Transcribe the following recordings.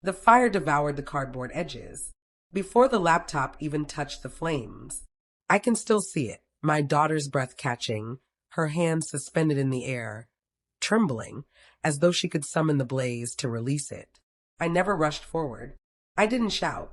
The fire devoured the cardboard edges, before the laptop even touched the flames. I can still see it, my daughter's breath catching, her hands suspended in the air, trembling, as though she could summon the blaze to release it. I never rushed forward. I didn't shout.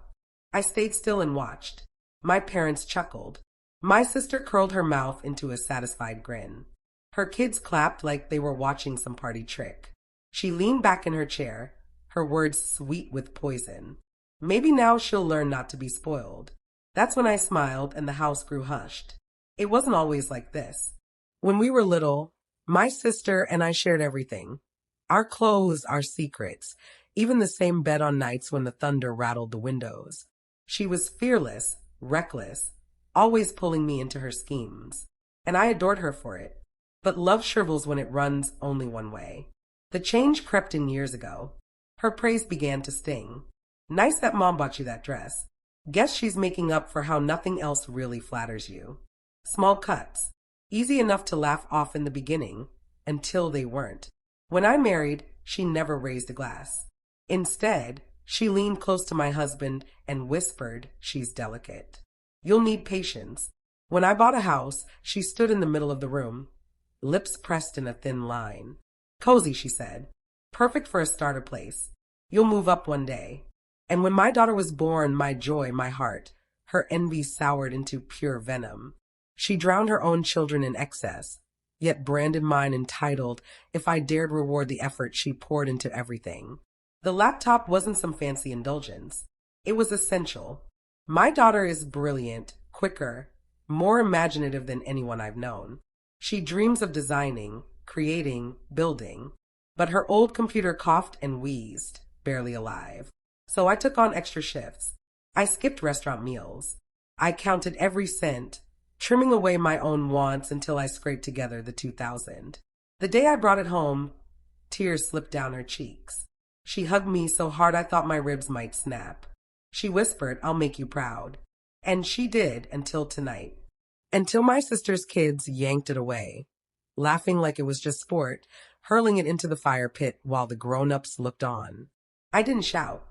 I stayed still and watched. My parents chuckled. My sister curled her mouth into a satisfied grin. Her kids clapped like they were watching some party trick. She leaned back in her chair, her words sweet with poison. Maybe now she'll learn not to be spoiled. That's when I smiled and the house grew hushed. It wasn't always like this. When we were little, my sister and I shared everything. Our clothes, our secrets, even the same bed on nights when the thunder rattled the windows. She was fearless, reckless, always pulling me into her schemes. And I adored her for it. But love shrivels when it runs only one way. The change crept in years ago. Her praise began to sting. Nice that mom bought you that dress. Guess she's making up for how nothing else really flatters you. Small cuts. Easy enough to laugh off in the beginning, until they weren't. When I married, she never raised a glass. Instead, she leaned close to my husband and whispered, "She's delicate. You'll need patience." When I bought a house, she stood in the middle of the room, lips pressed in a thin line. "Cozy," she said. "Perfect for a starter place. You'll move up one day." And when my daughter was born, my joy, my heart, her envy soured into pure venom. She drowned her own children in excess, yet branded mine entitled if I dared reward the effort she poured into everything. The laptop wasn't some fancy indulgence. It was essential. My daughter is brilliant, quicker, more imaginative than anyone I've known. She dreams of designing, creating, building. But her old computer coughed and wheezed, barely alive. So I took on extra shifts. I skipped restaurant meals. I counted every cent, trimming away my own wants until I scraped together the 2,000. The day I brought it home, tears slipped down her cheeks. She hugged me so hard I thought my ribs might snap. She whispered, "I'll make you proud." And she did until tonight. Until my sister's kids yanked it away, laughing like it was just sport, hurling it into the fire pit while the grown-ups looked on. I didn't shout.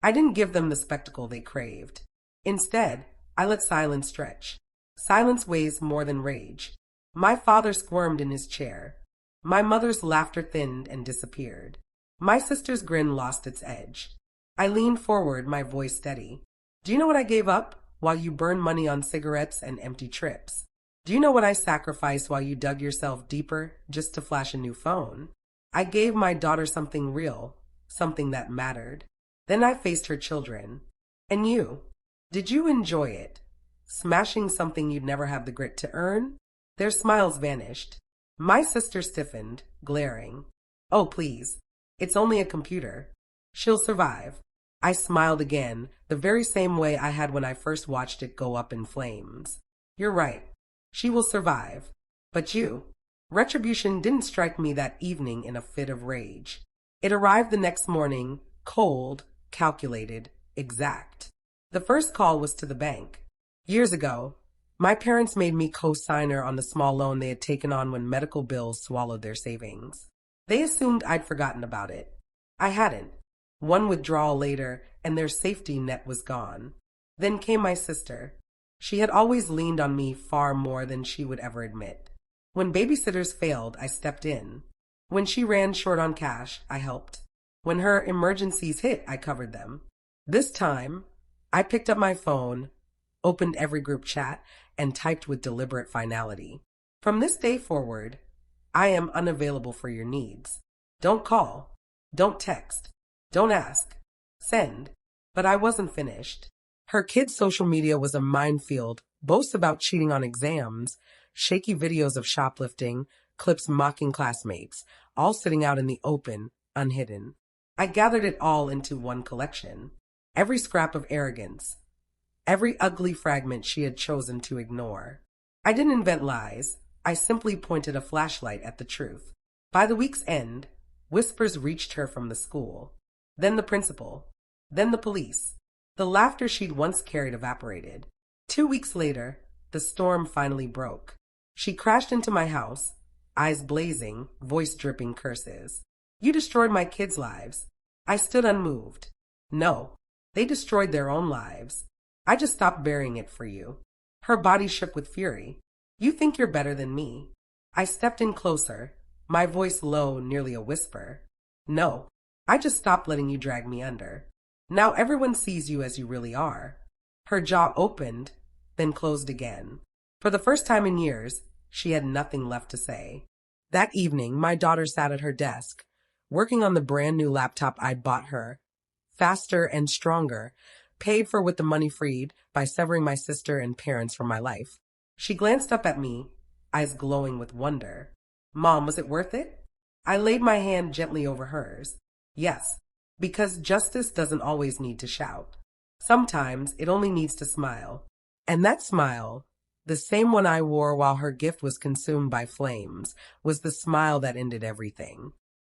I didn't give them the spectacle they craved. Instead, I let silence stretch. Silence weighs more than rage. My father squirmed in his chair. My mother's laughter thinned and disappeared. My sister's grin lost its edge. I leaned forward, my voice steady. "Do you know what I gave up while you burned money on cigarettes and empty trips? Do you know what I sacrificed while you dug yourself deeper just to flash a new phone? I gave my daughter something real, something that mattered." Then I faced her children. "And you? Did you enjoy it? Smashing something you'd never have the grit to earn?" Their smiles vanished. My sister stiffened, glaring. "Oh, please. It's only a computer. She'll survive." I smiled again, the very same way I had when I first watched it go up in flames. "You're right. She will survive. But you?" Retribution didn't strike me that evening in a fit of rage. It arrived the next morning, cold, calculated, exact. The first call was to the bank. Years ago, my parents made me co-signer on the small loan they had taken on when medical bills swallowed their savings. They assumed I'd forgotten about it. I hadn't. One withdrawal later, and their safety net was gone. Then came my sister. She had always leaned on me far more than she would ever admit. When babysitters failed, I stepped in. When she ran short on cash, I helped. When her emergencies hit, I covered them. This time, I picked up my phone, opened every group chat, and typed with deliberate finality. "From this day forward, I am unavailable for your needs. Don't call. Don't text. Don't ask. Send." But I wasn't finished. Her kids' social media was a minefield, boasts about cheating on exams, shaky videos of shoplifting, clips mocking classmates, all sitting out in the open, unhidden. I gathered it all into one collection. Every scrap of arrogance, every ugly fragment she had chosen to ignore. I didn't invent lies. I simply pointed a flashlight at the truth. By the week's end, whispers reached her from the school, then the principal, then the police. The laughter she'd once carried evaporated. 2 weeks later, the storm finally broke. She crashed into my house, eyes blazing, voice dripping curses. "You destroyed my kids' lives." I stood unmoved. No, they destroyed their own lives. I just stopped burying it for you. Her body shook with fury. You think you're better than me. I stepped in closer, my voice low, nearly a whisper. No, I just stopped letting you drag me under. Now everyone sees you as you really are. Her jaw opened, then closed again. For the first time in years, she had nothing left to say. That evening, my daughter sat at her desk, working on the brand new laptop I'd bought her. Faster and stronger, paid for with the money freed by severing my sister and parents from my life. She glanced up at me, eyes glowing with wonder. Mom, was it worth it? I laid my hand gently over hers. Yes, because justice doesn't always need to shout. Sometimes it only needs to smile. And that smile, the same one I wore while her gift was consumed by flames, was the smile that ended everything.